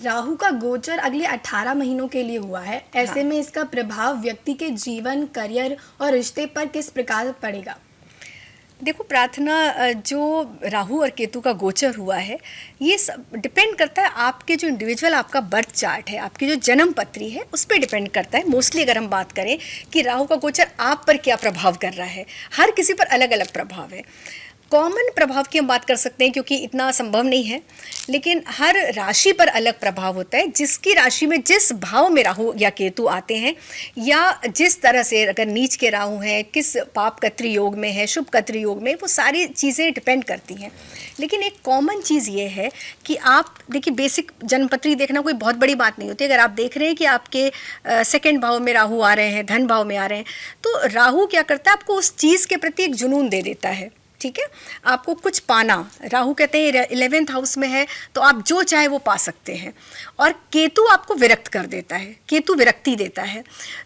राहु का गोचर अगले 18 महीनों के लिए हुआ है। ऐसे हाँ। में इसका प्रभाव व्यक्ति के जीवन, करियर और रिश्ते पर किस प्रकार पड़ेगा? देखो प्रार्थना, जो राहु और केतु का गोचर हुआ है, ये सब डिपेंड करता है आपके जो इंडिविजुअल आपका बर्थ चार्ट है, आपकी जो जन्म पत्री है, उस पर डिपेंड करता है। मोस्टली अगर हम बात करें कि राहु का गोचर आप पर क्या प्रभाव कर रहा है, हर किसी पर अलग अलग प्रभाव है। कॉमन प्रभाव की हम बात कर सकते हैं क्योंकि इतना संभव नहीं है, लेकिन हर राशि पर अलग प्रभाव होता है। जिसकी राशि में जिस भाव में राहु या केतु आते हैं, या जिस तरह से अगर नीच के राहु हैं, किस पाप कत्री योग में है, शुभ कत्री योग में, वो सारी चीज़ें डिपेंड करती हैं। लेकिन एक कॉमन चीज़ ये है कि आप देखिए, बेसिक जन्मपत्री देखना कोई बहुत बड़ी बात नहीं होती। अगर आप देख रहे हैं कि आपके सेकंड भाव में राहु आ रहे हैं, धन भाव में आ रहे हैं, तो राहु क्या करता है, आपको उस चीज़ के प्रति एक जुनून दे देता है। ठीक है, आपको कुछ पाना, राहु कहते हैं 11th हाउस में है तो आप जो चाहे वो पा सकते हैं। और केतु आपको विरक्त कर देता है, केतु विरक्ति देता है।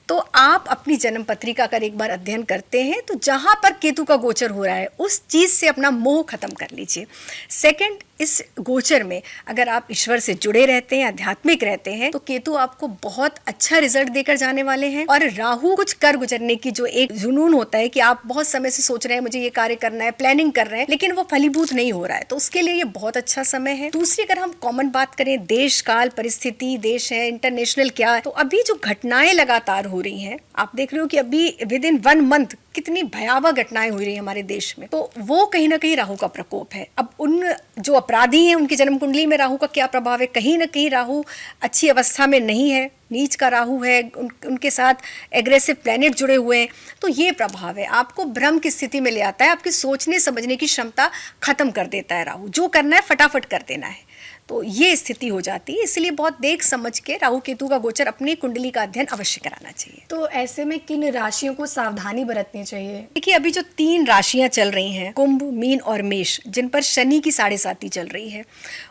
तो आप अपनी जन्म पत्रिका का एक बार अध्ययन करते हैं तो जहाँ पर केतु का गोचर हो रहा है उस चीज़ से अपना मोह खत्म कर लीजिए। सेकंड, इस गोचर में अगर आप ईश्वर से जुड़े रहते हैं, आध्यात्मिक रहते हैं, तो केतु आपको बहुत अच्छा रिजल्ट देकर जाने वाले हैं। और राहु कुछ कर गुजरने की जो एक जुनून होता है कि आप बहुत समय से सोच रहे हैं मुझे ये कार्य करना है, प्लानिंग कर रहे हैं, लेकिन वो फलीभूत नहीं हो रहा है, तो उसके लिए ये बहुत अच्छा समय है। दूसरी, अगर हम कॉमन बात करें, देश काल परिस्थिति, देश है इंटरनेशनल क्या है, तो अभी जो घटनाएं लगातार हो रही हैं, आप देख रहे हो कि अभी विद इन 1 मंथ कितनी भयावह घटनाएं हो रही हैं हमारे देश में, तो वो कहीं ना कहीं राहु का प्रकोप है। अब उन जो अपराधी हैं उनकी जन्म कुंडली में राहु का क्या प्रभाव है, कहीं ना कहीं राहु अच्छी अवस्था में नहीं है, नीच का राहु है, उनके साथ एग्रेसिव प्लैनेट जुड़े हुए हैं, तो ये प्रभाव है, आपको भ्रम की स्थिति में ले आता है, आपकी सोचने समझने की क्षमता खत्म कर देता है राहु, जो करना है फटाफट कर देना है, तो ये स्थिति हो जाती है। इसलिए बहुत देख समझ के राहु केतु का गोचर अपनी कुंडली का अध्ययन अवश्य कराना चाहिए। तो ऐसे में किन राशियों को सावधानी बरतनी चाहिए? देखिए, अभी जो 3 राशियां चल रही हैं, कुंभ, मीन और मेष, जिन पर शनि की 7.5 चल रही है,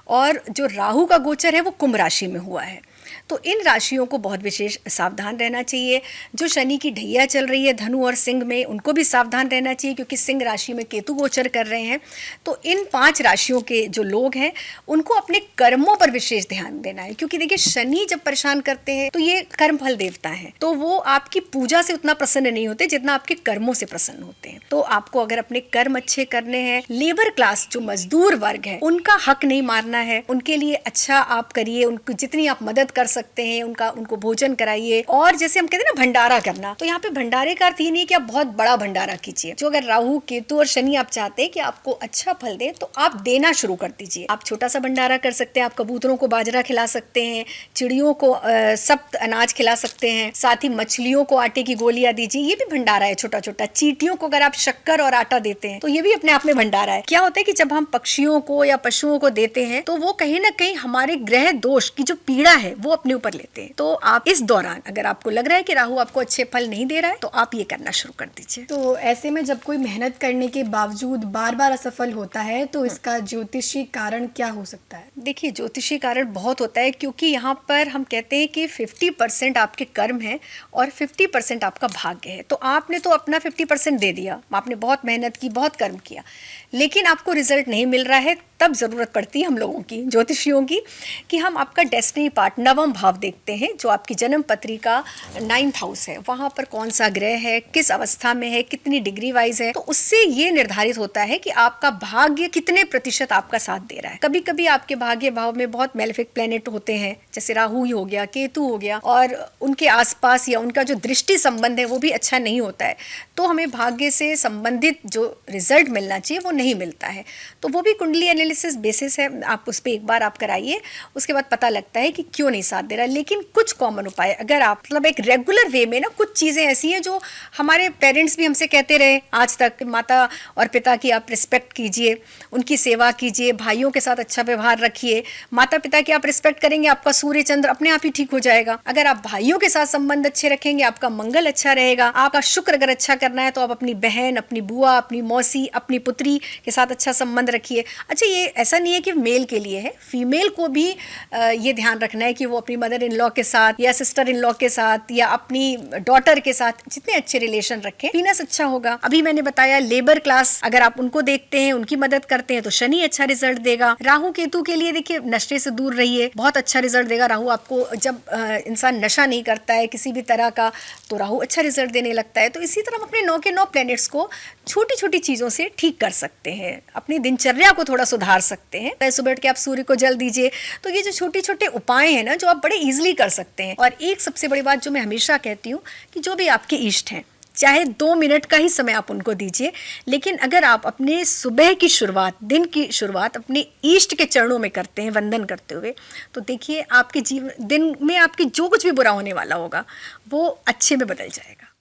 और जो राहु का गोचर है वो कुंभ राशि में हुआ है, तो इन राशियों को बहुत विशेष सावधान रहना चाहिए। जो शनि की ढैया चल रही है धनु और सिंह में, उनको भी सावधान रहना चाहिए क्योंकि सिंह राशि में केतु गोचर कर रहे हैं। तो इन 5 राशियों के जो लोग हैं उनको अपने कर्मों पर विशेष ध्यान देना है, क्योंकि देखिए शनि जब परेशान करते हैं तो ये कर्म फल देवता है, तो वो आपकी पूजा से उतना प्रसन्न नहीं होते जितना आपके कर्मों से प्रसन्न होते हैं। तो आपको अगर अपने कर्म अच्छे करने हैं, लेबर क्लास जो मजदूर वर्ग है उनका हक नहीं मारना है, उनके लिए अच्छा आप करिए, उनको जितनी आप मदद कर सकते हैं उनको भोजन कराइए। और जैसे हम कहते हैं ना भंडारा करना, तो यहाँ पे भंडारे का अर्थ ये नहीं कि आप बहुत बड़ा भंडारा कीजिए। जो अगर राहु केतु और शनि आप चाहते हैं कि आपको अच्छा फल दे तो आप देना शुरू कर दीजिए। आप छोटा सा भंडारा कर सकते हैं, आप कबूतरों को बाजरा खिला सकते हैं, चिड़ियों को सख्त अनाज खिला सकते हैं, साथ ही मछलियों को आटे की गोलियां दीजिए, ये भी भंडारा है छोटा छोटा। चींटियों को अगर आप शक्कर और आटा देते हैं तो ये भी अपने आप में भंडारा है। क्या होता है कि जब हम पक्षियों को या पशुओं को देते हैं तो वो कहीं ना कहीं हमारे ग्रह दोष की जो पीड़ा है वो अपने ऊपर लेते हैं। तो आप इस दौरान अगर आपको लग रहा है कि राहु आपको अच्छे फल नहीं दे रहा है तो आप ये करना शुरू कर दीजिए। तो ऐसे में जब कोई मेहनत करने के बावजूद बार बार असफल होता है तो इसका ज्योतिषी कारण क्या हो सकता है? देखिए, ज्योतिषी कारण बहुत होता है, क्योंकि यहाँ पर हम कहते हैं कि 50% आपके कर्म है और 50% आपका भाग्य है। तो आपने तो अपना 50% दे दिया, आपने बहुत मेहनत की, बहुत कर्म किया, लेकिन आपको रिजल्ट नहीं मिल रहा है, तब ज़रूरत पड़ती है हम लोगों की, ज्योतिषियों की, कि हम आपका डेस्टिनी पार्ट 9वां भाव देखते हैं, जो आपकी जन्म पत्रिका 9th हाउस है, वहाँ पर कौन सा ग्रह है, किस अवस्था में है, कितनी डिग्री वाइज है, तो उससे ये निर्धारित होता है कि आपका भाग्य कितने प्रतिशत आपका साथ दे रहा है। कभी कभी आपके भाग्य भाव में बहुत मेलेफिक प्लैनेट होते हैं, जैसे राहु ही हो गया, केतु हो गया, और उनके आसपास या उनका जो दृष्टि संबंध है वो भी अच्छा नहीं होता है, तो हमें भाग्य से संबंधित जो रिजल्ट मिलना चाहिए वो नहीं मिलता है। तो वो भी कुंडली एनालिसिस बेसिस है, आप उस पर एक बार आप कराइए, उसके बाद पता लगता है कि क्यों नहीं साथ दे रहा। लेकिन कुछ कॉमन उपाय, अगर आप मतलब एक रेगुलर वे में ना, कुछ चीज़ें ऐसी हैं जो हमारे पेरेंट्स भी हमसे कहते रहे आज तक, माता और पिता की आप रिस्पेक्ट कीजिए, उनकी सेवा कीजिए, भाइयों के साथ अच्छा व्यवहार रखिए। माता पिता की आप रिस्पेक्ट करेंगे, आपका सूर्य चंद्र अपने आप ही ठीक हो जाएगा। अगर आप भाइयों के साथ संबंध अच्छे रखेंगे, आपका मंगल अच्छा रहेगा। आपका शुक्र अगर अच्छा करना है तो आप अपनी बहन, अपनी बुआ, अपनी मौसी, अपनी पुत्री, के साथ अच्छा संबंध रखिए। अच्छा, ये ऐसा नहीं है कि मेल के लिए है, फीमेल को भी ये ध्यान रखना है कि वो अपनी मदर इन लॉ के साथ या सिस्टर इन लॉ के साथ या अपनी डॉटर के साथ जितने अच्छे रिलेशन रखें, वीनस अच्छा होगा। अभी मैंने बताया लेबर क्लास, अगर आप उनको देखते हैं, उनकी मदद करते हैं, तो शनि अच्छा रिजल्ट देगा। राहु केतु के लिए देखिए नशे से दूर रहिए, बहुत अच्छा रिजल्ट देगा। राहु आपको, जब इंसान नशा नहीं करता है किसी भी तरह का, तो राहु अच्छा रिजल्ट देने लगता है। तो इसी तरह हम अपने 9 के 9 प्लैनेट्स को छोटी छोटी चीज़ों से ठीक कर सकते हैं, अपनी दिनचर्या को थोड़ा सुधार सकते हैं। सुबह उठ के आप सूर्य को जल दीजिए। तो ये जो छोटे छोटे उपाय हैं ना, जो आप बड़े ईजिली कर सकते हैं। और एक सबसे बड़ी बात जो मैं हमेशा कहती हूँ कि जो भी आपके इष्ट हैं, चाहे 2 मिनट का ही समय आप उनको दीजिए, लेकिन अगर आप अपने सुबह की शुरुआत, दिन की शुरुआत अपने इष्ट के चरणों में करते हैं वंदन करते हुए, तो देखिए आपके जीवन दिन में आपकी जो कुछ भी बुरा होने वाला होगा वो अच्छे में बदल जाएगा।